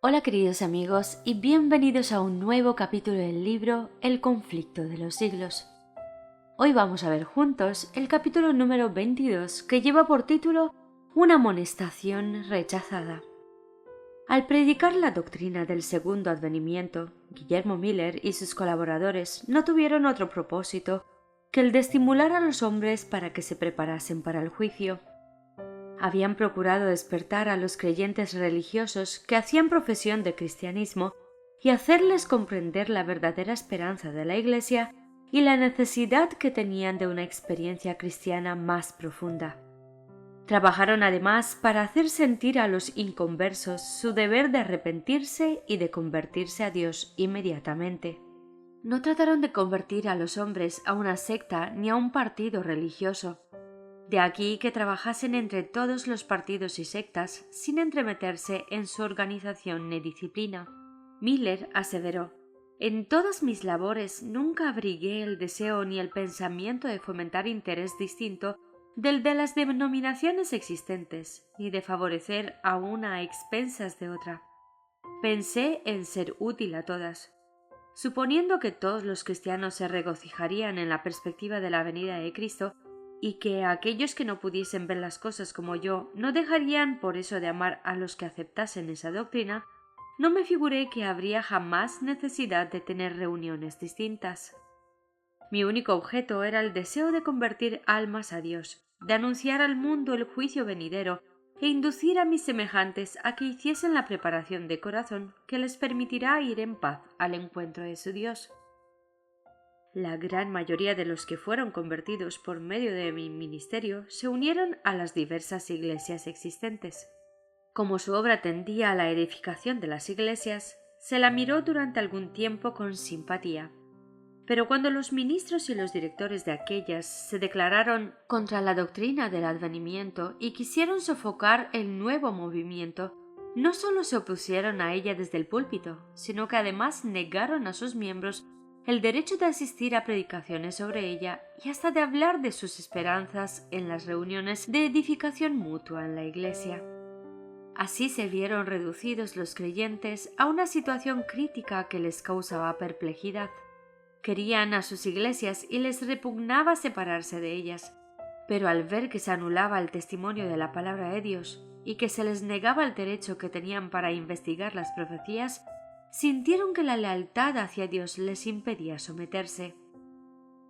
Hola queridos amigos y bienvenidos a un nuevo capítulo del libro El conflicto de los siglos. Hoy vamos a ver juntos el capítulo número 22 que lleva por título Una amonestación rechazada. Al predicar la doctrina del segundo advenimiento, Guillermo Miller y sus colaboradores no tuvieron otro propósito que el de estimular a los hombres para que se preparasen para el juicio. Habían procurado despertar a los creyentes religiosos que hacían profesión de cristianismo y hacerles comprender la verdadera esperanza de la Iglesia y la necesidad que tenían de una experiencia cristiana más profunda. Trabajaron además para hacer sentir a los inconversos su deber de arrepentirse y de convertirse a Dios inmediatamente. No trataron de convertir a los hombres a una secta ni a un partido religioso. De aquí que trabajasen entre todos los partidos y sectas sin entremeterse en su organización ni disciplina. Miller aseveró: «En todas mis labores nunca abrigué el deseo ni el pensamiento de fomentar interés distinto del de las denominaciones existentes, ni de favorecer a una a expensas de otra. Pensé en ser útil a todas. Suponiendo que todos los cristianos se regocijarían en la perspectiva de la venida de Cristo, y que aquellos que no pudiesen ver las cosas como yo no dejarían por eso de amar a los que aceptasen esa doctrina, no me figuré que habría jamás necesidad de tener reuniones distintas. Mi único objeto era el deseo de convertir almas a Dios, de anunciar al mundo el juicio venidero e inducir a mis semejantes a que hiciesen la preparación de corazón que les permitirá ir en paz al encuentro de su Dios». La gran mayoría de los que fueron convertidos por medio de mi ministerio se unieron a las diversas iglesias existentes. Como su obra tendía a la edificación de las iglesias, se la miró durante algún tiempo con simpatía. Pero cuando los ministros y los directores de aquellas se declararon contra la doctrina del advenimiento y quisieron sofocar el nuevo movimiento, no solo se opusieron a ella desde el púlpito, sino que además negaron a sus miembros el derecho de asistir a predicaciones sobre ella y hasta de hablar de sus esperanzas en las reuniones de edificación mutua en la Iglesia. Así se vieron reducidos los creyentes a una situación crítica que les causaba perplejidad. Querían a sus iglesias y les repugnaba separarse de ellas, pero al ver que se anulaba el testimonio de la palabra de Dios y que se les negaba el derecho que tenían para investigar las profecías, sintieron que la lealtad hacia Dios les impedía someterse.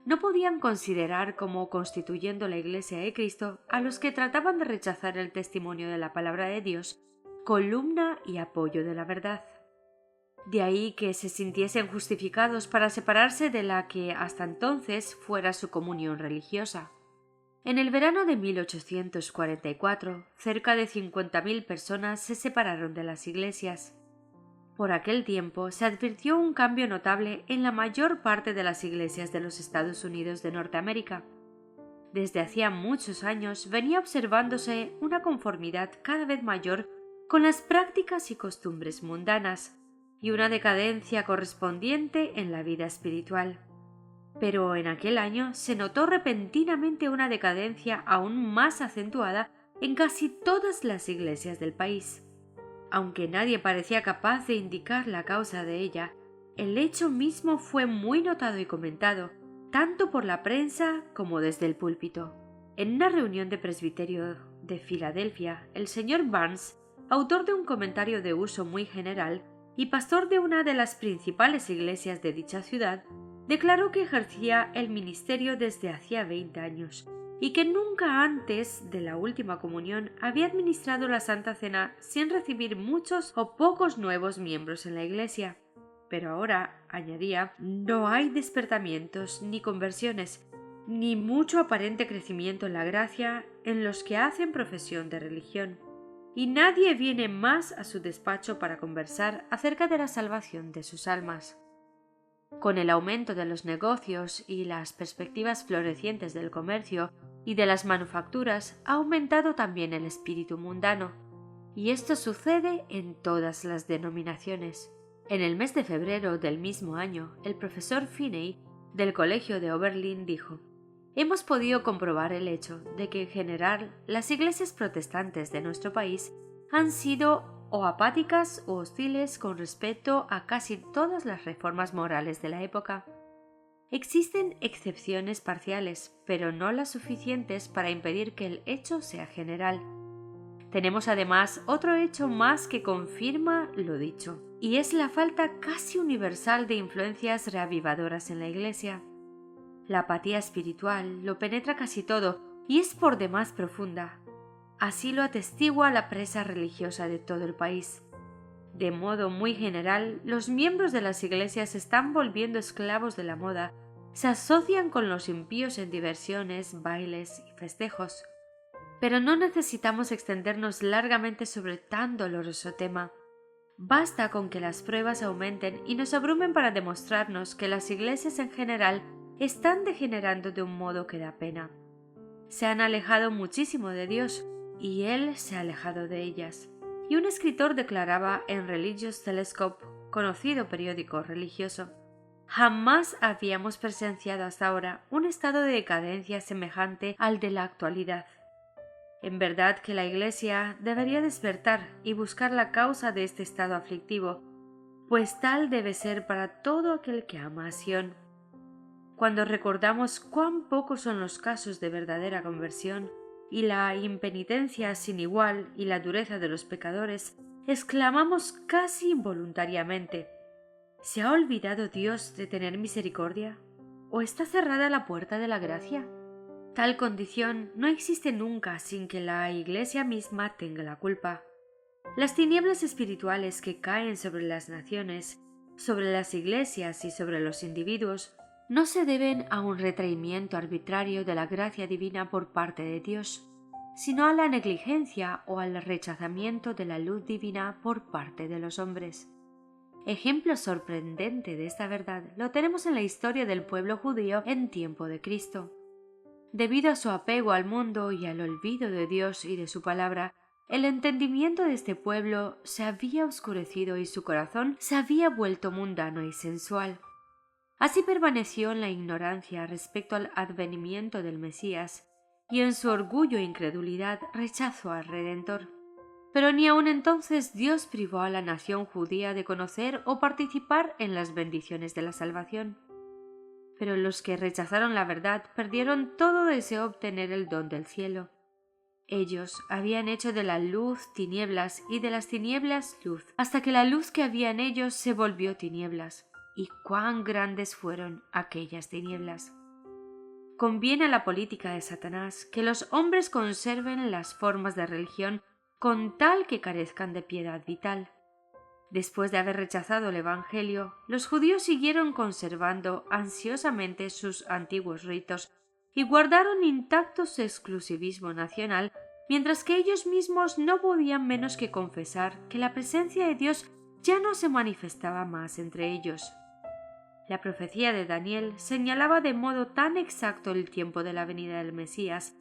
No podían considerar como constituyendo la Iglesia de Cristo a los que trataban de rechazar el testimonio de la palabra de Dios, columna y apoyo de la verdad. De ahí que se sintiesen justificados para separarse de la que hasta entonces fuera su comunión religiosa. En el verano de 1844, cerca de 50.000 personas se separaron de las iglesias. Por aquel tiempo se advirtió un cambio notable en la mayor parte de las iglesias de los Estados Unidos de Norteamérica. Desde hacía muchos años venía observándose una conformidad cada vez mayor con las prácticas y costumbres mundanas y una decadencia correspondiente en la vida espiritual. Pero en aquel año se notó repentinamente una decadencia aún más acentuada en casi todas las iglesias del país. Aunque nadie parecía capaz de indicar la causa de ella, el hecho mismo fue muy notado y comentado, tanto por la prensa como desde el púlpito. En una reunión de presbiterio de Filadelfia, el señor Barnes, autor de un comentario de uso muy general y pastor de una de las principales iglesias de dicha ciudad, declaró que ejercía el ministerio desde hacía 20 años y que nunca antes de la última comunión había administrado la Santa Cena sin recibir muchos o pocos nuevos miembros en la Iglesia. Pero ahora, añadía, no hay despertamientos ni conversiones, ni mucho aparente crecimiento en la gracia en los que hacen profesión de religión, y nadie viene más a su despacho para conversar acerca de la salvación de sus almas. Con el aumento de los negocios y las perspectivas florecientes del comercio y de las manufacturas, ha aumentado también el espíritu mundano, y esto sucede en todas las denominaciones. En el mes de febrero del mismo año, el profesor Finney del Colegio de Oberlin dijo: «Hemos podido comprobar el hecho de que en general las iglesias protestantes de nuestro país han sido o apáticas o hostiles con respecto a casi todas las reformas morales de la época. Existen excepciones parciales, pero no las suficientes para impedir que el hecho sea general. Tenemos además otro hecho más que confirma lo dicho, y es la falta casi universal de influencias reavivadoras en la Iglesia. La apatía espiritual lo penetra casi todo y es por demás profunda. Así lo atestigua la prensa religiosa de todo el país. De modo muy general, los miembros de las iglesias se están volviendo esclavos de la moda, se asocian con los impíos en diversiones, bailes y festejos. Pero no necesitamos extendernos largamente sobre tan doloroso tema. Basta con que las pruebas aumenten y nos abrumen para demostrarnos que las iglesias en general están degenerando de un modo que da pena. Se han alejado muchísimo de Dios y Él se ha alejado de ellas. Y un escritor declaraba en Religious Telescope, conocido periódico religioso: jamás habíamos presenciado hasta ahora un estado de decadencia semejante al de la actualidad. En verdad que la Iglesia debería despertar y buscar la causa de este estado aflictivo, pues tal debe ser para todo aquel que ama a Sión. Cuando recordamos cuán pocos son los casos de verdadera conversión y la impenitencia sin igual y la dureza de los pecadores, exclamamos casi involuntariamente: ¿se ha olvidado Dios de tener misericordia? ¿O está cerrada la puerta de la gracia? Tal condición no existe nunca sin que la Iglesia misma tenga la culpa. Las tinieblas espirituales que caen sobre las naciones, sobre las iglesias y sobre los individuos no se deben a un retraimiento arbitrario de la gracia divina por parte de Dios, sino a la negligencia o al rechazamiento de la luz divina por parte de los hombres. Ejemplo sorprendente de esta verdad lo tenemos en la historia del pueblo judío en tiempo de Cristo. Debido a su apego al mundo y al olvido de Dios y de su palabra, el entendimiento de este pueblo se había oscurecido y su corazón se había vuelto mundano y sensual. Así permaneció en la ignorancia respecto al advenimiento del Mesías, y en su orgullo e incredulidad rechazó al Redentor. Pero ni aun entonces Dios privó a la nación judía de conocer o participar en las bendiciones de la salvación. Pero los que rechazaron la verdad perdieron todo deseo de obtener el don del cielo. Ellos habían hecho de la luz tinieblas y de las tinieblas luz, hasta que la luz que había en ellos se volvió tinieblas. Y cuán grandes fueron aquellas tinieblas. Conviene a la política de Satanás que los hombres conserven las formas de religión con tal que carezcan de piedad vital. Después de haber rechazado el Evangelio, los judíos siguieron conservando ansiosamente sus antiguos ritos y guardaron intacto su exclusivismo nacional, mientras que ellos mismos no podían menos que confesar que la presencia de Dios ya no se manifestaba más entre ellos. La profecía de Daniel señalaba de modo tan exacto el tiempo de la venida del Mesías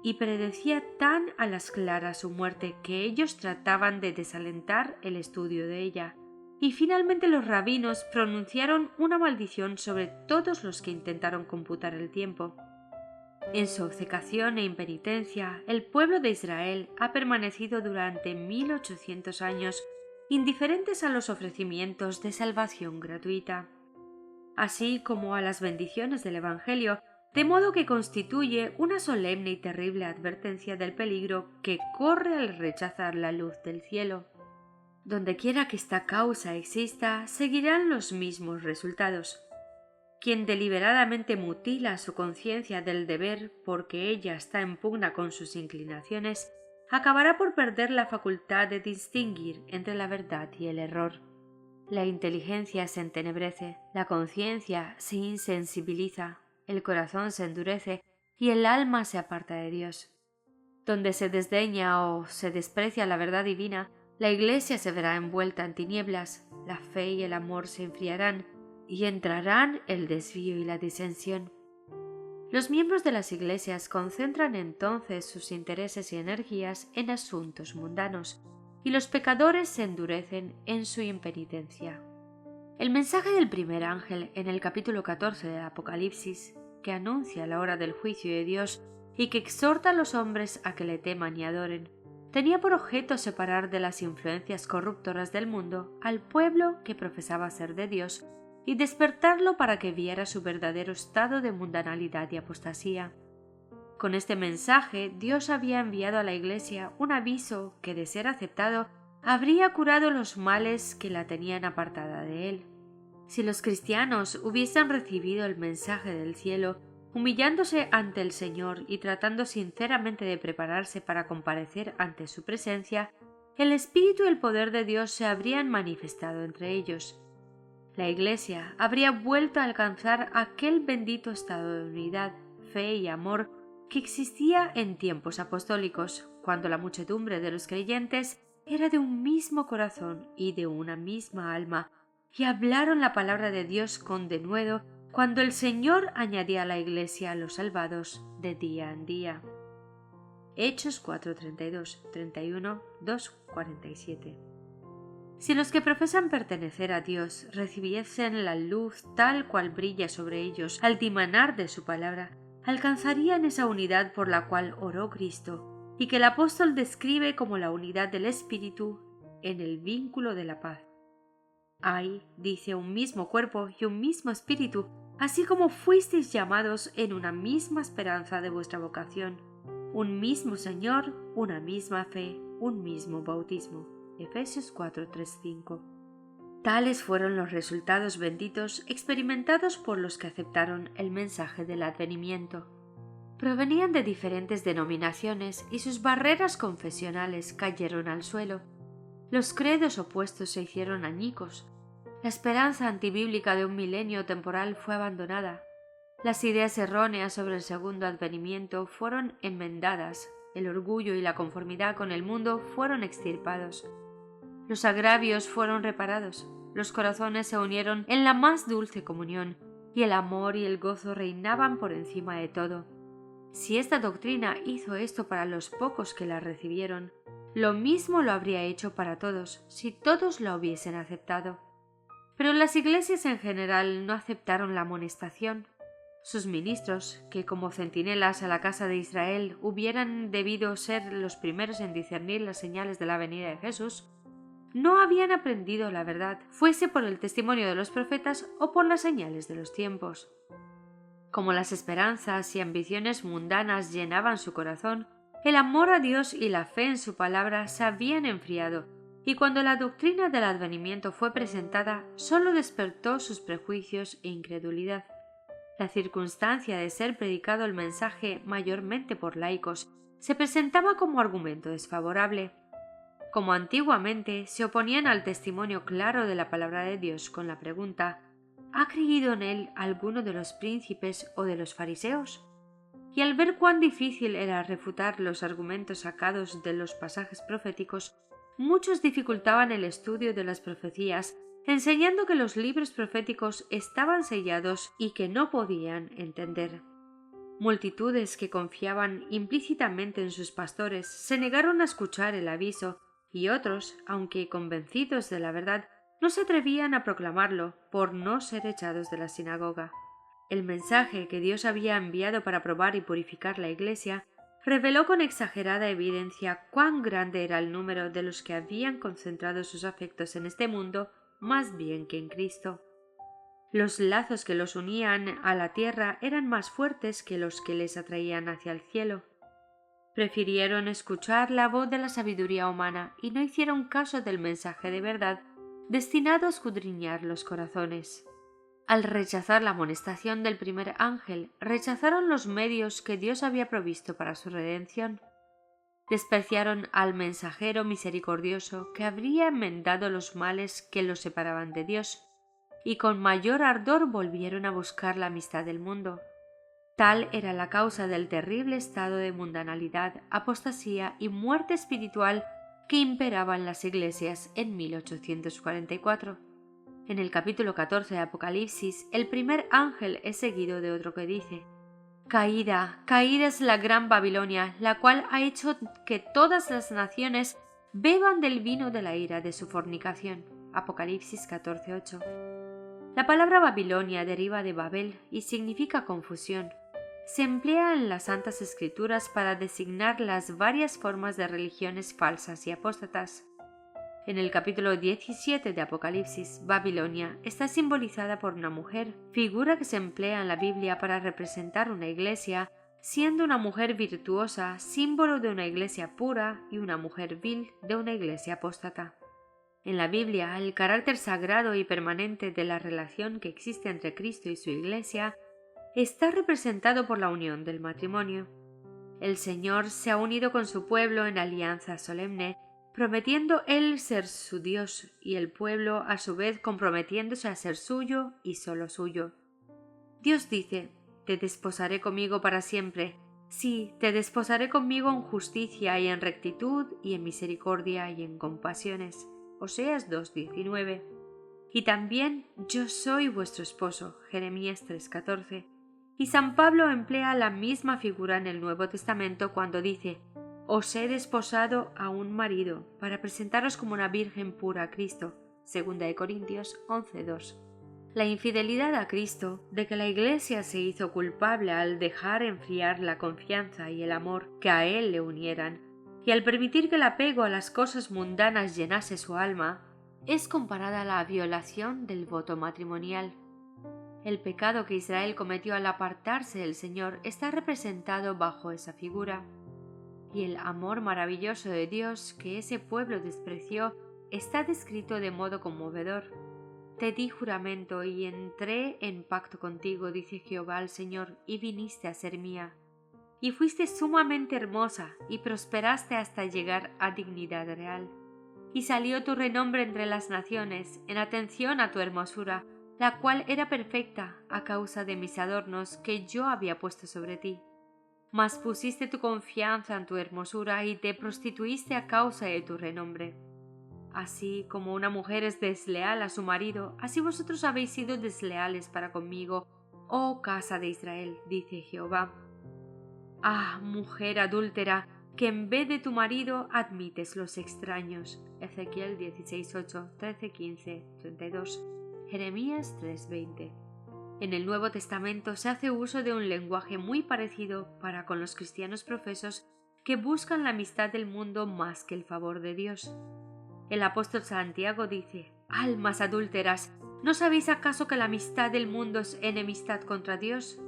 y predecía tan a las claras su muerte que ellos trataban de desalentar el estudio de ella, y finalmente los rabinos pronunciaron una maldición sobre todos los que intentaron computar el tiempo. En su obcecación e impenitencia, el pueblo de Israel ha permanecido durante 1800 años indiferentes a los ofrecimientos de salvación gratuita, así como a las bendiciones del Evangelio, de modo que constituye una solemne y terrible advertencia del peligro que corre al rechazar la luz del cielo. Dondequiera que esta causa exista, seguirán los mismos resultados. Quien deliberadamente mutila su conciencia del deber porque ella está en pugna con sus inclinaciones, acabará por perder la facultad de distinguir entre la verdad y el error. La inteligencia se entenebrece, la conciencia se insensibiliza, el corazón se endurece y el alma se aparta de Dios. Donde se desdeña o se desprecia la verdad divina, la Iglesia se verá envuelta en tinieblas, la fe y el amor se enfriarán y entrarán el desvío y la disensión. Los miembros de las iglesias concentran entonces sus intereses y energías en asuntos mundanos, y los pecadores se endurecen en su impenitencia. El mensaje del primer ángel en el capítulo 14 del Apocalipsis, que anuncia la hora del juicio de Dios y que exhorta a los hombres a que le teman y adoren, tenía por objeto separar de las influencias corruptoras del mundo al pueblo que profesaba ser de Dios y despertarlo para que viera su verdadero estado de mundanalidad y apostasía. Con este mensaje, Dios había enviado a la Iglesia un aviso que, de ser aceptado, habría curado los males que la tenían apartada de Él. Si los cristianos hubiesen recibido el mensaje del cielo, humillándose ante el Señor y tratando sinceramente de prepararse para comparecer ante su presencia, el Espíritu y el poder de Dios se habrían manifestado entre ellos. La Iglesia habría vuelto a alcanzar aquel bendito estado de unidad, fe y amor que existía en tiempos apostólicos, cuando la muchedumbre de los creyentes era de un mismo corazón y de una misma alma, y hablaron la palabra de Dios con denuedo cuando el Señor añadía a la Iglesia a los salvados de día en día. Hechos 4:32, 31, 2:47. Si los que profesan pertenecer a Dios recibiesen la luz tal cual brilla sobre ellos al dimanar de su palabra, alcanzarían esa unidad por la cual oró Cristo, y que el apóstol describe como la unidad del Espíritu en el vínculo de la paz. Hay, dice, un mismo cuerpo y un mismo Espíritu, así como fuisteis llamados en una misma esperanza de vuestra vocación, un mismo Señor, una misma fe, un mismo bautismo. Efesios 4:3-5. Tales fueron los resultados benditos experimentados por los que aceptaron el mensaje del advenimiento. Provenían de diferentes denominaciones y sus barreras confesionales cayeron al suelo. Los credos opuestos se hicieron añicos. La esperanza antibíblica de un milenio temporal fue abandonada. Las ideas erróneas sobre el segundo advenimiento fueron enmendadas. El orgullo y la conformidad con el mundo fueron extirpados. Los agravios fueron reparados. Los corazones se unieron en la más dulce comunión, y el amor y el gozo reinaban por encima de todo. Si esta doctrina hizo esto para los pocos que la recibieron, lo mismo lo habría hecho para todos, si todos la hubiesen aceptado. Pero las iglesias en general no aceptaron la amonestación. Sus ministros, que como centinelas a la casa de Israel hubieran debido ser los primeros en discernir las señales de la venida de Jesús, no habían aprendido la verdad, fuese por el testimonio de los profetas o por las señales de los tiempos. Como las esperanzas y ambiciones mundanas llenaban su corazón, el amor a Dios y la fe en su palabra se habían enfriado, y cuando la doctrina del advenimiento fue presentada, sólo despertó sus prejuicios e incredulidad. La circunstancia de ser predicado el mensaje mayormente por laicos se presentaba como argumento desfavorable. Como antiguamente se oponían al testimonio claro de la palabra de Dios con la pregunta: ¿ha creído en él alguno de los príncipes o de los fariseos? Y al ver cuán difícil era refutar los argumentos sacados de los pasajes proféticos, muchos dificultaban el estudio de las profecías, enseñando que los libros proféticos estaban sellados y que no podían entender. Multitudes que confiaban implícitamente en sus pastores se negaron a escuchar el aviso, y otros, aunque convencidos de la verdad, no se atrevían a proclamarlo por no ser echados de la sinagoga. El mensaje que Dios había enviado para probar y purificar la Iglesia reveló con exagerada evidencia cuán grande era el número de los que habían concentrado sus afectos en este mundo más bien que en Cristo. Los lazos que los unían a la tierra eran más fuertes que los que les atraían hacia el cielo. Prefirieron escuchar la voz de la sabiduría humana y no hicieron caso del mensaje de verdad destinado a escudriñar los corazones. Al rechazar la amonestación del primer ángel, rechazaron los medios que Dios había provisto para su redención. Despreciaron al mensajero misericordioso que habría enmendado los males que los separaban de Dios, y con mayor ardor volvieron a buscar la amistad del mundo. Tal era la causa del terrible estado de mundanalidad, apostasía y muerte espiritual que imperaba en las iglesias en 1844. En el capítulo 14 de Apocalipsis, el primer ángel es seguido de otro que dice: «Caída, caída es la gran Babilonia, la cual ha hecho que todas las naciones beban del vino de la ira de su fornicación». Apocalipsis 14:8. La palabra Babilonia deriva de Babel y significa confusión. se emplea en las Santas Escrituras para designar las varias formas de religiones falsas y apóstatas. En el capítulo 17 de Apocalipsis, Babilonia está simbolizada por una mujer, figura que se emplea en la Biblia para representar una iglesia, siendo una mujer virtuosa símbolo de una iglesia pura y una mujer vil de una iglesia apóstata. En la Biblia, el carácter sagrado y permanente de la relación que existe entre Cristo y su iglesia está representado por la unión del matrimonio. El Señor se ha unido con su pueblo en alianza solemne, prometiendo Él ser su Dios y el pueblo a su vez comprometiéndose a ser suyo y solo suyo. Dios dice: «Te desposaré conmigo para siempre. Sí, te desposaré conmigo en justicia y en rectitud y en misericordia y en compasiones». Oseas 2:19. Y también «Yo soy vuestro esposo». Jeremías 3:14. Y San Pablo emplea la misma figura en el Nuevo Testamento cuando dice: «Os he desposado a un marido para presentaros como una virgen pura a Cristo». 2 Corintios 11:2. La infidelidad a Cristo, de que la Iglesia se hizo culpable al dejar enfriar la confianza y el amor que a Él le unieran, y al permitir que el apego a las cosas mundanas llenase su alma, es comparada a la violación del voto matrimonial. El pecado que Israel cometió al apartarse del Señor está representado bajo esa figura, y el amor maravilloso de Dios que ese pueblo despreció está descrito de modo conmovedor. «Te di juramento y entré en pacto contigo», dice Jehová al Señor, «y viniste a ser mía. Y fuiste sumamente hermosa y prosperaste hasta llegar a dignidad real. Y salió tu renombre entre las naciones en atención a tu hermosura, la cual era perfecta a causa de mis adornos que yo había puesto sobre ti. Mas pusiste tu confianza en tu hermosura y te prostituiste a causa de tu renombre. Así como una mujer es desleal a su marido, así vosotros habéis sido desleales para conmigo, oh casa de Israel», dice Jehová. «Ah, mujer adúltera, que en vez de tu marido admites los extraños». Ezequiel 16:8, 13:15, 32. Jeremías 3:20. En el Nuevo Testamento se hace uso de un lenguaje muy parecido para con los cristianos profesos que buscan la amistad del mundo más que el favor de Dios. El apóstol Santiago dice: «Almas adúlteras, ¿no sabéis acaso que la amistad del mundo es enemistad contra Dios?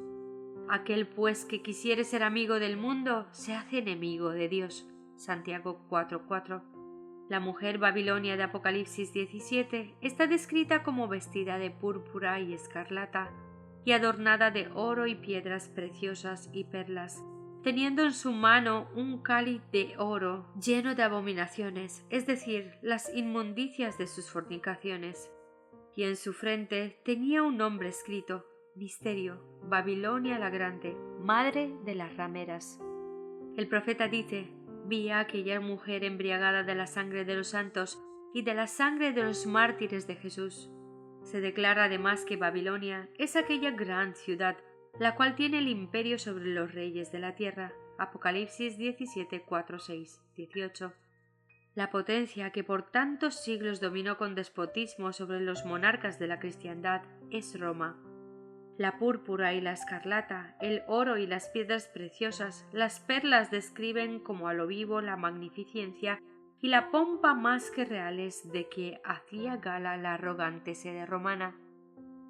Aquel pues que quisiere ser amigo del mundo se hace enemigo de Dios». Santiago 4:4. La mujer Babilonia de Apocalipsis 17 está descrita como vestida de púrpura y escarlata y adornada de oro y piedras preciosas y perlas, teniendo en su mano un cáliz de oro lleno de abominaciones, es decir, las inmundicias de sus fornicaciones. Y en su frente tenía un nombre escrito: Misterio, Babilonia la Grande, madre de las rameras. El profeta dice: «Vi a aquella mujer embriagada de la sangre de los santos y de la sangre de los mártires de Jesús». Se declara además que Babilonia es aquella gran ciudad, la cual tiene el imperio sobre los reyes de la tierra. Apocalipsis 17, 4, 6, 18. La potencia que por tantos siglos dominó con despotismo sobre los monarcas de la cristiandad es Roma. La púrpura y la escarlata, el oro y las piedras preciosas, las perlas describen como a lo vivo la magnificencia y la pompa más que reales de que hacía gala la arrogante sede romana.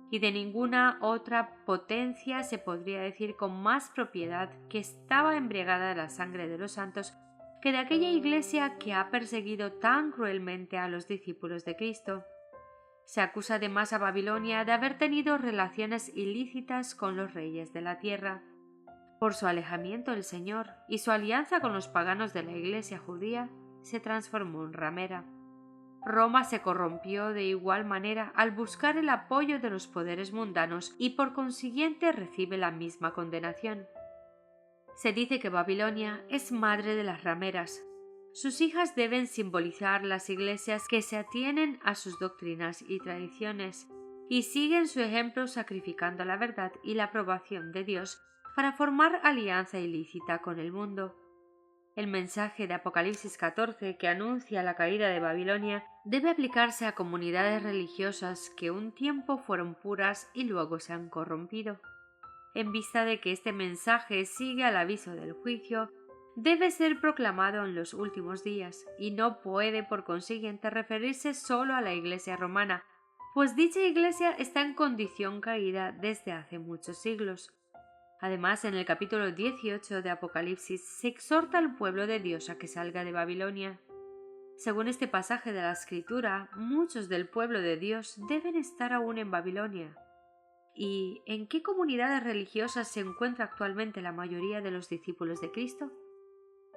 Y de ninguna otra potencia se podría decir con más propiedad que estaba embriagada de la sangre de los santos que de aquella iglesia que ha perseguido tan cruelmente a los discípulos de Cristo. Se acusa además a Babilonia de haber tenido relaciones ilícitas con los reyes de la tierra. Por su alejamiento del Señor y su alianza con los paganos de la iglesia judía, se transformó en ramera. Roma se corrompió de igual manera al buscar el apoyo de los poderes mundanos y por consiguiente recibe la misma condenación. Se dice que Babilonia es madre de las rameras. Sus hijas deben simbolizar las iglesias que se atienen a sus doctrinas y tradiciones y siguen su ejemplo sacrificando la verdad y la aprobación de Dios para formar alianza ilícita con el mundo. El mensaje de Apocalipsis 14 que anuncia la caída de Babilonia debe aplicarse a comunidades religiosas que un tiempo fueron puras y luego se han corrompido. en vista de que este mensaje sigue al aviso del juicio, debe ser proclamado en los últimos días y no puede por consiguiente referirse solo a la Iglesia romana, pues dicha Iglesia está en condición caída desde hace muchos siglos. Además, en el capítulo 18 de Apocalipsis se exhorta al pueblo de Dios a que salga de Babilonia. Según este pasaje de la Escritura, muchos del pueblo de Dios deben estar aún en Babilonia. ¿Y en qué comunidades religiosas se encuentra actualmente la mayoría de los discípulos de Cristo?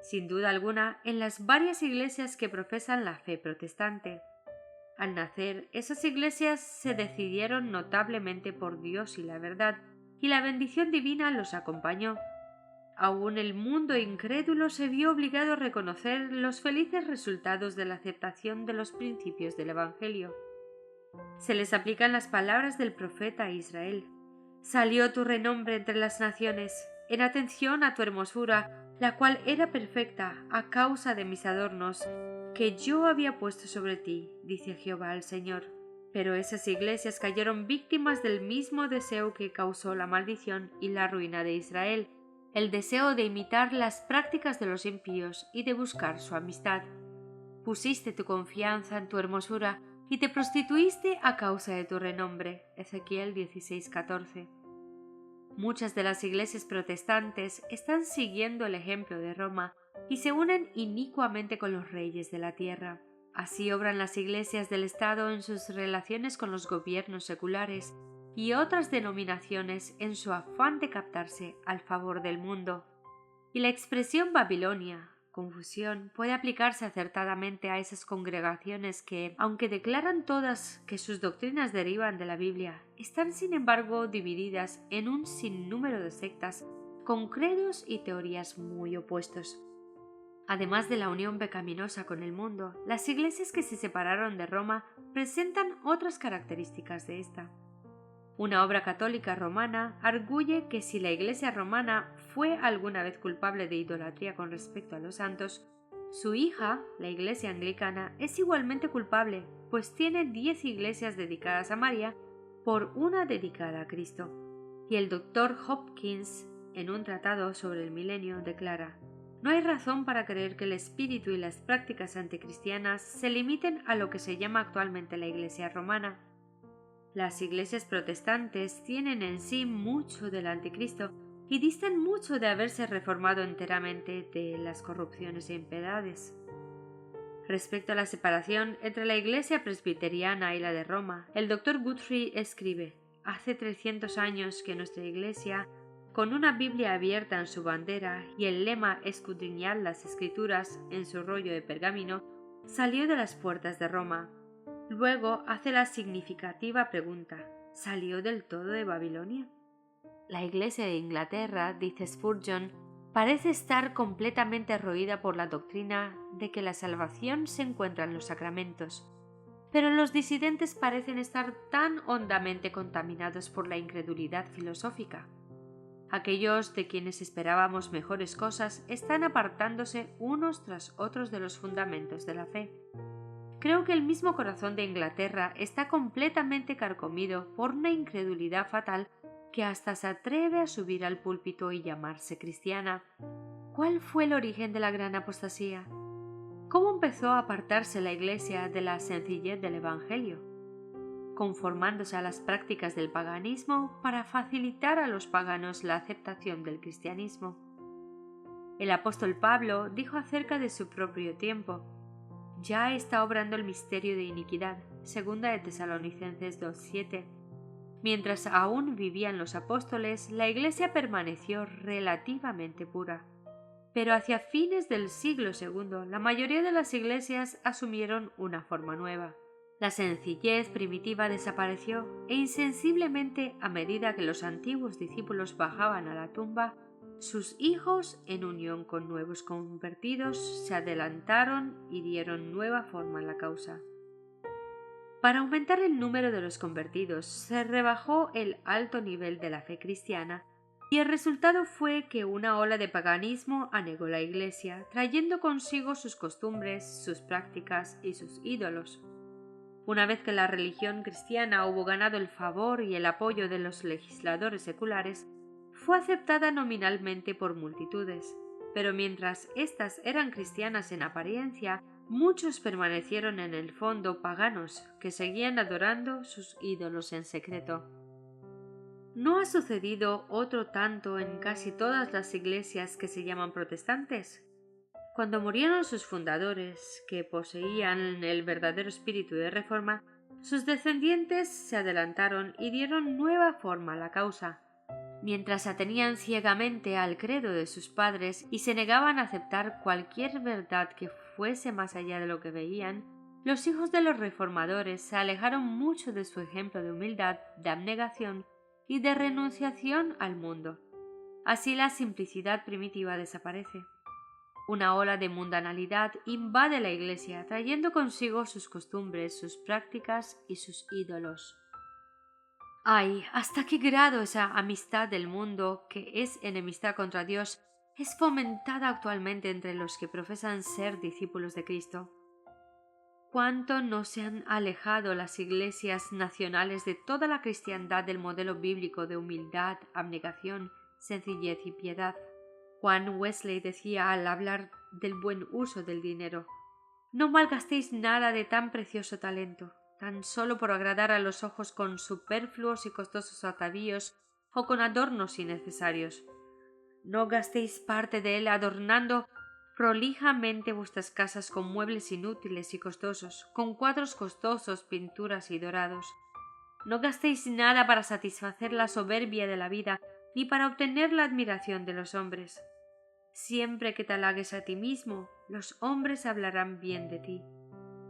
Sin duda alguna, en las varias iglesias que profesan la fe protestante. Al nacer, esas iglesias se decidieron notablemente por Dios y la verdad, y la bendición divina los acompañó. Aún el mundo incrédulo se vio obligado a reconocer los felices resultados de la aceptación de los principios del Evangelio. Se les aplican las palabras del profeta a Israel. Salió tu renombre entre las naciones, en atención a tu hermosura, la cual era perfecta a causa de mis adornos, que yo había puesto sobre ti, dice Jehová el Señor. Pero esas iglesias cayeron víctimas del mismo deseo que causó la maldición y la ruina de Israel, el deseo de imitar las prácticas de los impíos y de buscar su amistad. Pusiste tu confianza en tu hermosura y te prostituiste a causa de tu renombre. Ezequiel 16:14. Muchas de las iglesias protestantes están siguiendo el ejemplo de Roma y se unen inicuamente con los reyes de la tierra. Así obran las iglesias del Estado en sus relaciones con los gobiernos seculares y otras denominaciones en su afán de captarse al favor del mundo. Y la expresión Babilonia, confusión, puede aplicarse acertadamente a esas congregaciones que, aunque declaran todas que sus doctrinas derivan de la Biblia, están sin embargo divididas en un sinnúmero de sectas con credos y teorías muy opuestos. Además de la unión pecaminosa con el mundo, las iglesias que se separaron de Roma presentan otras características de esta. Una obra católica romana arguye que si la Iglesia romana fue alguna vez culpable de idolatría con respecto a los santos, su hija, la Iglesia anglicana, es igualmente culpable, pues tiene 10 iglesias dedicadas a María por una dedicada a Cristo. Y el Dr. Hopkins, en un tratado sobre el milenio, declara: no hay razón para creer que el espíritu y las prácticas anticristianas se limiten a lo que se llama actualmente la Iglesia romana. Las iglesias protestantes tienen en sí mucho del anticristo y distan mucho de haberse reformado enteramente de las corrupciones e impiedades. Respecto a la separación entre la iglesia presbiteriana y la de Roma, el Dr. Guthrie escribe: hace 300 años que nuestra iglesia, con una Biblia abierta en su bandera y el lema escudriñad las escrituras en su rollo de pergamino, salió de las puertas de Roma. Luego hace la significativa pregunta: ¿salió del todo de Babilonia? La Iglesia de Inglaterra, dice Spurgeon, parece estar completamente roída por la doctrina de que la salvación se encuentra en los sacramentos, pero los disidentes parecen estar tan hondamente contaminados por la incredulidad filosófica. Aquellos de quienes esperábamos mejores cosas están apartándose unos tras otros de los fundamentos de la fe. Creo que el mismo corazón de Inglaterra está completamente carcomido por una incredulidad fatal que hasta se atreve a subir al púlpito y llamarse cristiana. ¿Cuál fue el origen de la gran apostasía? ¿Cómo empezó a apartarse la Iglesia de la sencillez del Evangelio? Conformándose a las prácticas del paganismo para facilitar a los paganos la aceptación del cristianismo. El apóstol Pablo dijo acerca de su propio tiempo: ya está obrando el misterio de iniquidad, 2 de Tesalonicenses 2:7. Mientras aún vivían los apóstoles, la Iglesia permaneció relativamente pura. Pero hacia fines del siglo II, la mayoría de las iglesias asumieron una forma nueva. La sencillez primitiva desapareció e insensiblemente, a medida que los antiguos discípulos bajaban a la tumba, sus hijos, en unión con nuevos convertidos, se adelantaron y dieron nueva forma a la causa. Para aumentar el número de los convertidos, se rebajó el alto nivel de la fe cristiana y el resultado fue que una ola de paganismo anegó la Iglesia, trayendo consigo sus costumbres, sus prácticas y sus ídolos. Una vez que la religión cristiana hubo ganado el favor y el apoyo de los legisladores seculares, fue aceptada nominalmente por multitudes, pero mientras éstas eran cristianas en apariencia, muchos permanecieron en el fondo paganos que seguían adorando sus ídolos en secreto. ¿No ha sucedido otro tanto en casi todas las iglesias que se llaman protestantes? Cuando murieron sus fundadores, que poseían el verdadero espíritu de reforma, sus descendientes se adelantaron y dieron nueva forma a la causa. Mientras atenían ciegamente al credo de sus padres y se negaban a aceptar cualquier verdad que fuese más allá de lo que veían, los hijos de los reformadores se alejaron mucho de su ejemplo de humildad, de abnegación y de renunciación al mundo. Así la simplicidad primitiva desaparece. Una ola de mundanalidad invade la Iglesia, trayendo consigo sus costumbres, sus prácticas y sus ídolos. ¡Ay! ¿Hasta qué grado esa amistad del mundo, que es enemistad contra Dios, es fomentada actualmente entre los que profesan ser discípulos de Cristo? ¿Cuánto no se han alejado las iglesias nacionales de toda la cristiandad del modelo bíblico de humildad, abnegación, sencillez y piedad? Juan Wesley decía al hablar del buen uso del dinero: «No malgastéis nada de tan precioso talento, tan solo por agradar a los ojos con superfluos y costosos atavíos o con adornos innecesarios. No gastéis parte de él adornando prolijamente vuestras casas con muebles inútiles y costosos, con cuadros costosos, pinturas y dorados. No gastéis nada para satisfacer la soberbia de la vida, ni para obtener la admiración de los hombres. Siempre que te halagues a ti mismo, los hombres hablarán bien de ti.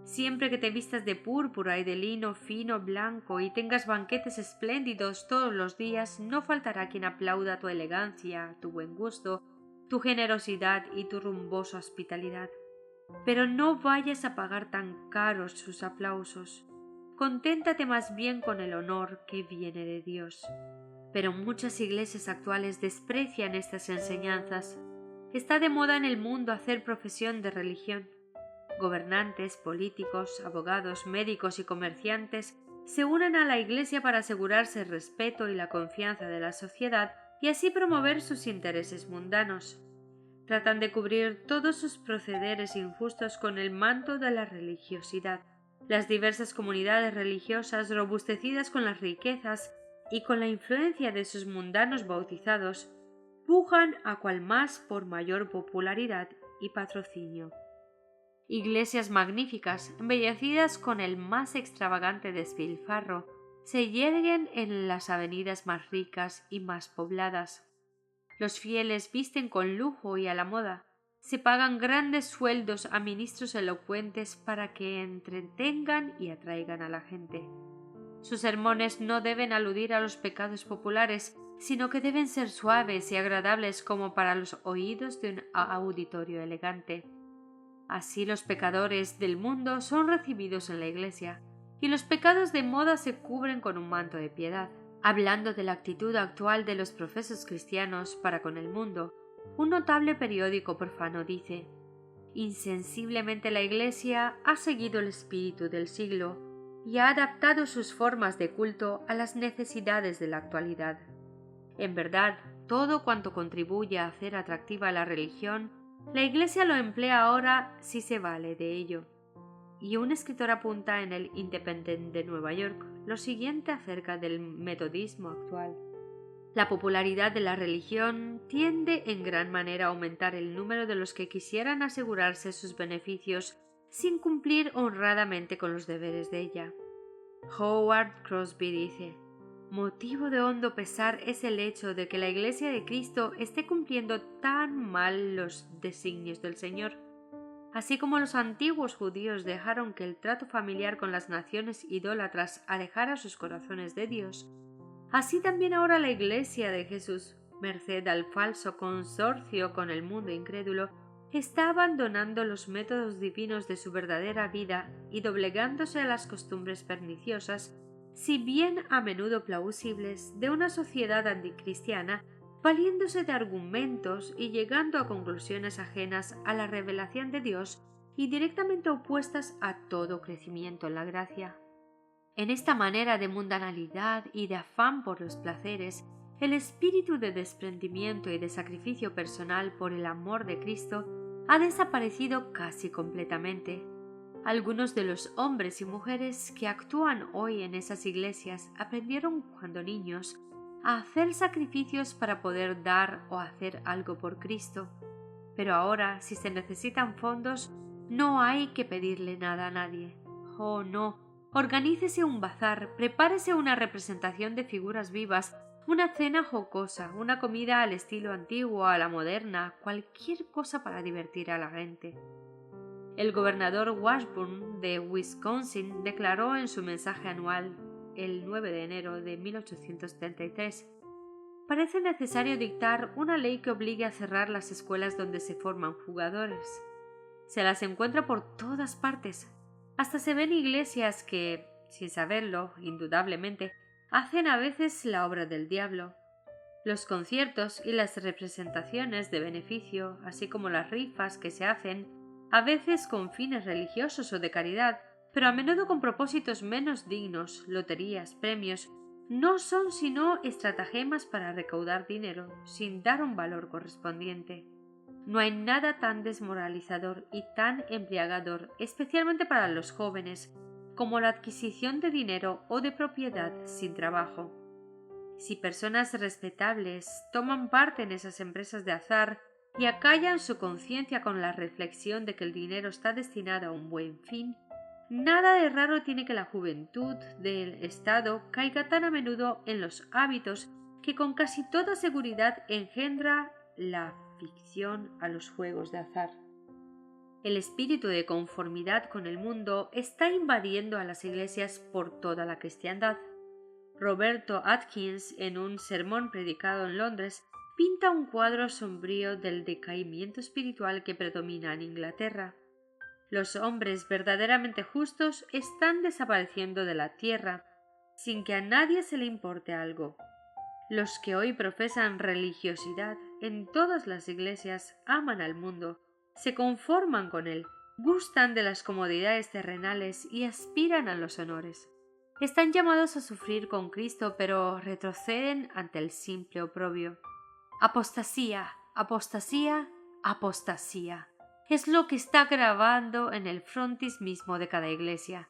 Siempre que te vistas de púrpura y de lino fino blanco y tengas banquetes espléndidos todos los días, no faltará quien aplauda tu elegancia, tu buen gusto, tu generosidad y tu rumbosa hospitalidad. Pero no vayas a pagar tan caros sus aplausos. Conténtate más bien con el honor que viene de Dios». Pero muchas iglesias actuales desprecian estas enseñanzas. Está de moda en el mundo hacer profesión de religión. Gobernantes, políticos, abogados, médicos y comerciantes se unen a la Iglesia para asegurarse el respeto y la confianza de la sociedad y así promover sus intereses mundanos. Tratan de cubrir todos sus procederes injustos con el manto de la religiosidad. Las diversas comunidades religiosas, robustecidas con las riquezas y con la influencia de sus mundanos bautizados, pujan a cual más por mayor popularidad y patrocinio. Iglesias magníficas, embellecidas con el más extravagante despilfarro, se yerguen en las avenidas más ricas y más pobladas. Los fieles visten con lujo y a la moda. Se pagan grandes sueldos a ministros elocuentes para que entretengan y atraigan a la gente. Sus sermones no deben aludir a los pecados populares, sino que deben ser suaves y agradables como para los oídos de un auditorio elegante. Así los pecadores del mundo son recibidos en la Iglesia, y los pecados de moda se cubren con un manto de piedad. Hablando de la actitud actual de los profesos cristianos para con el mundo, un notable periódico profano dice: «Insensiblemente la Iglesia ha seguido el espíritu del siglo y ha adaptado sus formas de culto a las necesidades de la actualidad. En verdad, todo cuanto contribuye a hacer atractiva la religión, la Iglesia lo emplea ahora si se vale de ello». Y un escritor apunta en el Independent de Nueva York lo siguiente acerca del metodismo actual: «La popularidad de la religión tiende en gran manera a aumentar el número de los que quisieran asegurarse sus beneficios sin cumplir honradamente con los deberes de ella». Howard Crosby dice: «Motivo de hondo pesar es el hecho de que la Iglesia de Cristo esté cumpliendo tan mal los designios del Señor. Así como los antiguos judíos dejaron que el trato familiar con las naciones idólatras alejara sus corazones de Dios, así también ahora la Iglesia de Jesús, merced al falso consorcio con el mundo incrédulo, está abandonando los métodos divinos de su verdadera vida y doblegándose a las costumbres perniciosas, si bien a menudo plausibles, de una sociedad anticristiana, valiéndose de argumentos y llegando a conclusiones ajenas a la revelación de Dios y directamente opuestas a todo crecimiento en la gracia». En esta manera de mundanalidad y de afán por los placeres, el espíritu de desprendimiento y de sacrificio personal por el amor de Cristo ha desaparecido casi completamente. Algunos de los hombres y mujeres que actúan hoy en esas iglesias aprendieron cuando niños a hacer sacrificios para poder dar o hacer algo por Cristo. Pero ahora, si se necesitan fondos, no hay que pedirle nada a nadie. Oh, no. Organícese un bazar, prepárese una representación de figuras vivas, una cena jocosa, una comida al estilo antiguo, a la moderna, cualquier cosa para divertir a la gente. El gobernador Washburn de Wisconsin declaró en su mensaje anual, el 9 de enero de 1833, «Parece necesario dictar una ley que obligue a cerrar las escuelas donde se forman jugadores. Se las encuentra por todas partes. Hasta se ven iglesias que, sin saberlo, indudablemente, hacen a veces la obra del diablo. Los conciertos y las representaciones de beneficio, así como las rifas que se hacen, a veces con fines religiosos o de caridad, pero a menudo con propósitos menos dignos, loterías, premios, no son sino estratagemas para recaudar dinero, sin dar un valor correspondiente. No hay nada tan desmoralizador y tan embriagador, especialmente para los jóvenes, como la adquisición de dinero o de propiedad sin trabajo. Si personas respetables toman parte en esas empresas de azar y acallan su conciencia con la reflexión de que el dinero está destinado a un buen fin, nada de raro tiene que la juventud del Estado caiga tan a menudo en los hábitos que con casi toda seguridad engendra la ficción a los juegos de azar. El espíritu de conformidad con el mundo está invadiendo a las iglesias por toda la cristiandad. Roberto Atkins, en un sermón predicado en Londres, pinta un cuadro sombrío del decaimiento espiritual que predomina en Inglaterra. Los hombres verdaderamente justos están desapareciendo de la tierra, sin que a nadie se le importe algo. Los que hoy profesan religiosidad en todas las iglesias aman al mundo, se conforman con él, gustan de las comodidades terrenales y aspiran a los honores. Están llamados a sufrir con Cristo, pero retroceden ante el simple oprobio. Apostasía, apostasía, apostasía. Es lo que está grabando en el frontis mismo de cada iglesia.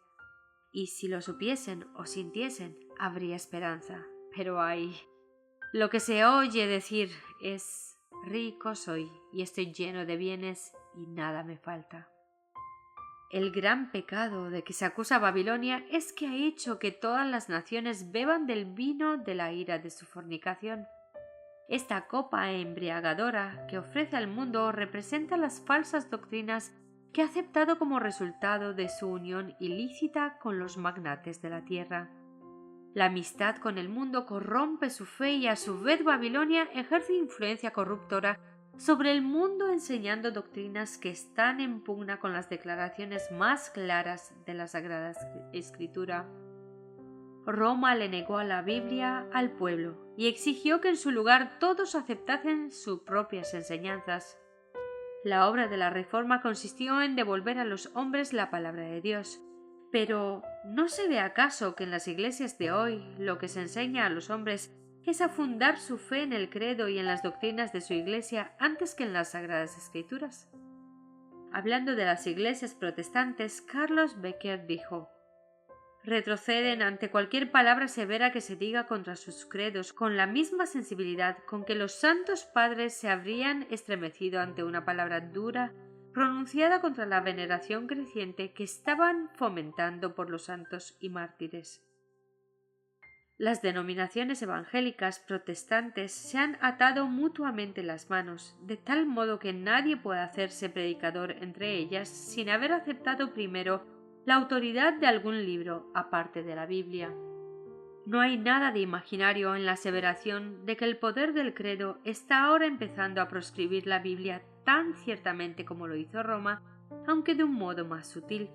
Y si lo supiesen o sintiesen, habría esperanza. Pero ay, lo que se oye decir es: rico soy y estoy lleno de bienes y nada me falta. El gran pecado de que se acusa a Babilonia es que ha hecho que todas las naciones beban del vino de la ira de su fornicación. Esta copa embriagadora que ofrece al mundo representa las falsas doctrinas que ha aceptado como resultado de su unión ilícita con los magnates de la tierra. La amistad con el mundo corrompe su fe y a su vez Babilonia ejerce influencia corruptora sobre el mundo enseñando doctrinas que están en pugna con las declaraciones más claras de la Sagrada Escritura. Roma le negó a la Biblia al pueblo y exigió que en su lugar todos aceptasen sus propias enseñanzas. La obra de la Reforma consistió en devolver a los hombres la palabra de Dios. Pero ¿no se ve acaso que en las iglesias de hoy lo que se enseña a los hombres es a fundar su fe en el credo y en las doctrinas de su iglesia antes que en las Sagradas Escrituras? Hablando de las iglesias protestantes, Carlos Becker dijo: retroceden ante cualquier palabra severa que se diga contra sus credos con la misma sensibilidad con que los santos padres se habrían estremecido ante una palabra dura pronunciada contra la veneración creciente que estaban fomentando por los santos y mártires. Las denominaciones evangélicas protestantes se han atado mutuamente las manos, de tal modo que nadie puede hacerse predicador entre ellas sin haber aceptado primero la autoridad de algún libro aparte de la Biblia. No hay nada de imaginario en la aseveración de que el poder del credo está ahora empezando a proscribir la Biblia tan ciertamente como lo hizo Roma, aunque de un modo más sutil.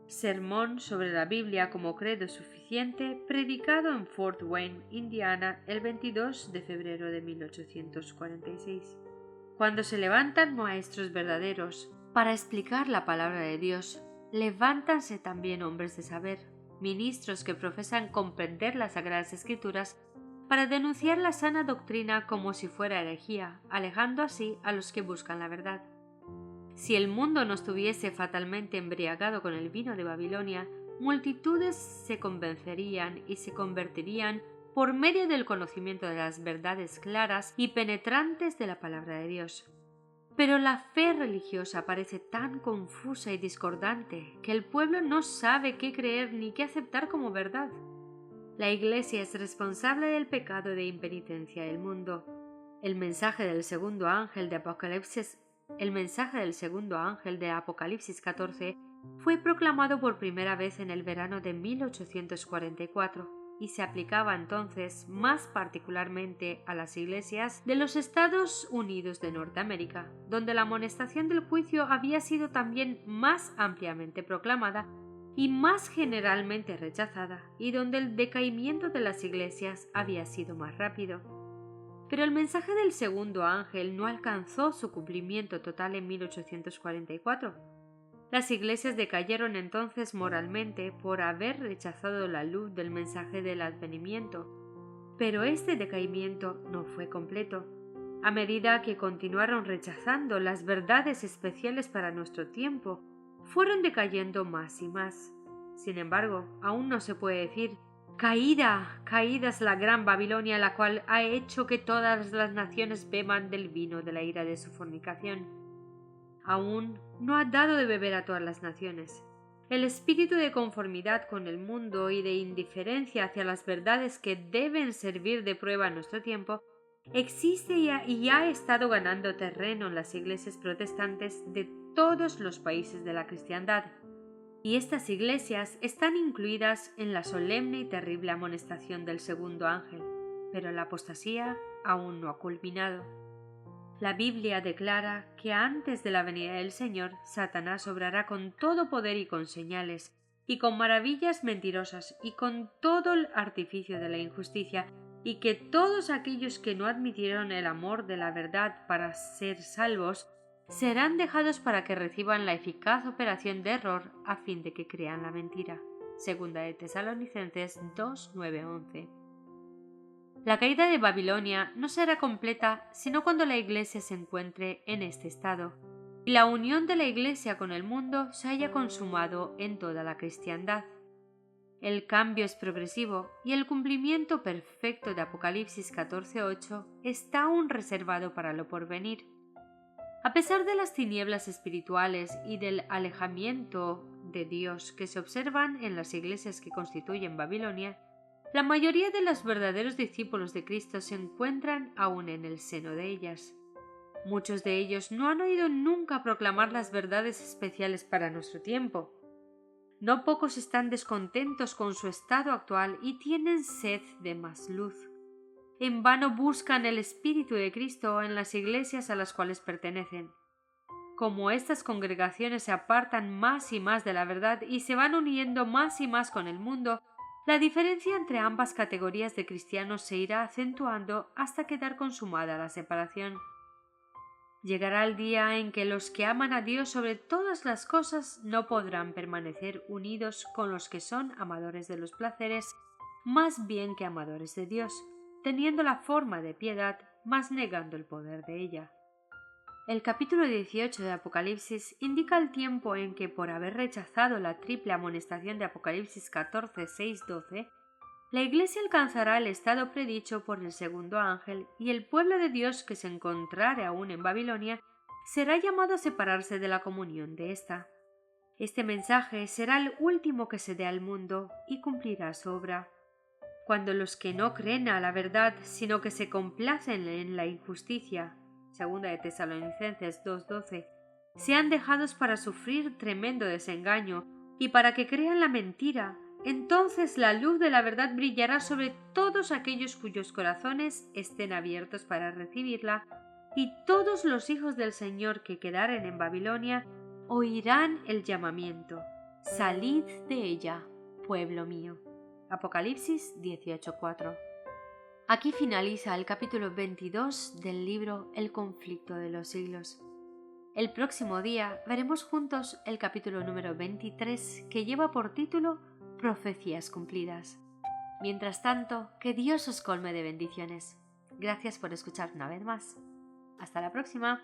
Sermón sobre la Biblia como credo suficiente, predicado en Fort Wayne, Indiana, el 22 de febrero de 1846. Cuando se levantan maestros verdaderos para explicar la palabra de Dios, levántanse también hombres de saber, ministros que profesan comprender las Sagradas Escrituras, para denunciar la sana doctrina como si fuera herejía, alejando así a los que buscan la verdad. Si el mundo no estuviese fatalmente embriagado con el vino de Babilonia, multitudes se convencerían y se convertirían por medio del conocimiento de las verdades claras y penetrantes de la palabra de Dios. Pero la fe religiosa parece tan confusa y discordante que el pueblo no sabe qué creer ni qué aceptar como verdad. La Iglesia es responsable del pecado de impenitencia del mundo. El mensaje del segundo ángel de Apocalipsis 14 fue proclamado por primera vez en el verano de 1844 y se aplicaba entonces más particularmente a las iglesias de los Estados Unidos de Norteamérica, donde la amonestación del juicio había sido también más ampliamente proclamada y más generalmente rechazada, y donde el decaimiento de las iglesias había sido más rápido. Pero el mensaje del segundo ángel no alcanzó su cumplimiento total en 1844. Las iglesias decayeron entonces moralmente por haber rechazado la luz del mensaje del advenimiento, pero este decaimiento no fue completo. A medida que continuaron rechazando las verdades especiales para nuestro tiempo, fueron decayendo más y más. Sin embargo, aún no se puede decir caída es la gran Babilonia, la cual ha hecho que todas las naciones beban del vino de la ira de su fornicación. Aún no ha dado de beber a todas las naciones. El espíritu de conformidad con el mundo y de indiferencia hacia las verdades que deben servir de prueba en nuestro tiempo existe y ha estado ganando terreno en las iglesias protestantes de todos los países de la cristiandad. Y estas iglesias están incluidas en la solemne y terrible amonestación del segundo ángel, pero la apostasía aún no ha culminado. La Biblia declara que antes de la venida del Señor, Satanás obrará con todo poder y con señales, y con maravillas mentirosas, y con todo el artificio de la injusticia, y que todos aquellos que no admitieron el amor de la verdad para ser salvos, serán dejados para que reciban la eficaz operación de error a fin de que crean la mentira. Segunda de Tesalonicenses 2, 9, 11. La caída de Babilonia no será completa sino cuando la Iglesia se encuentre en este estado, y la unión de la Iglesia con el mundo se haya consumado en toda la cristiandad. El cambio es progresivo y el cumplimiento perfecto de Apocalipsis 14:8 está aún reservado para lo porvenir. A pesar de las tinieblas espirituales y del alejamiento de Dios que se observan en las iglesias que constituyen Babilonia, la mayoría de los verdaderos discípulos de Cristo se encuentran aún en el seno de ellas. Muchos de ellos no han oído nunca proclamar las verdades especiales para nuestro tiempo. No pocos están descontentos con su estado actual y tienen sed de más luz. En vano buscan el Espíritu de Cristo en las iglesias a las cuales pertenecen. Como estas congregaciones se apartan más y más de la verdad y se van uniendo más y más con el mundo, la diferencia entre ambas categorías de cristianos se irá acentuando hasta quedar consumada la separación. Llegará el día en que los que aman a Dios sobre todas las cosas no podrán permanecer unidos con los que son amadores de los placeres más bien que amadores de Dios, teniendo la forma de piedad, mas negando el poder de ella. El capítulo 18 de Apocalipsis indica el tiempo en que, por haber rechazado la triple amonestación de Apocalipsis 14, 6, 12, la Iglesia alcanzará el estado predicho por el segundo ángel y el pueblo de Dios que se encontrare aún en Babilonia será llamado a separarse de la comunión de ésta. Este mensaje será el último que se dé al mundo y cumplirá su obra. Cuando los que no creen a la verdad, sino que se complacen en la injusticia, segunda de Tesalonicenses 2:12, sean dejados para sufrir tremendo desengaño y para que crean la mentira, entonces la luz de la verdad brillará sobre todos aquellos cuyos corazones estén abiertos para recibirla, y todos los hijos del Señor que quedaren en Babilonia oirán el llamamiento: «Salid de ella, pueblo mío». Apocalipsis 18:4. Aquí finaliza el capítulo 22 del libro El conflicto de los siglos. El próximo día veremos juntos el capítulo número 23, que lleva por título Profecías cumplidas. Mientras tanto, que Dios os colme de bendiciones. Gracias por escuchar una vez más. Hasta la próxima.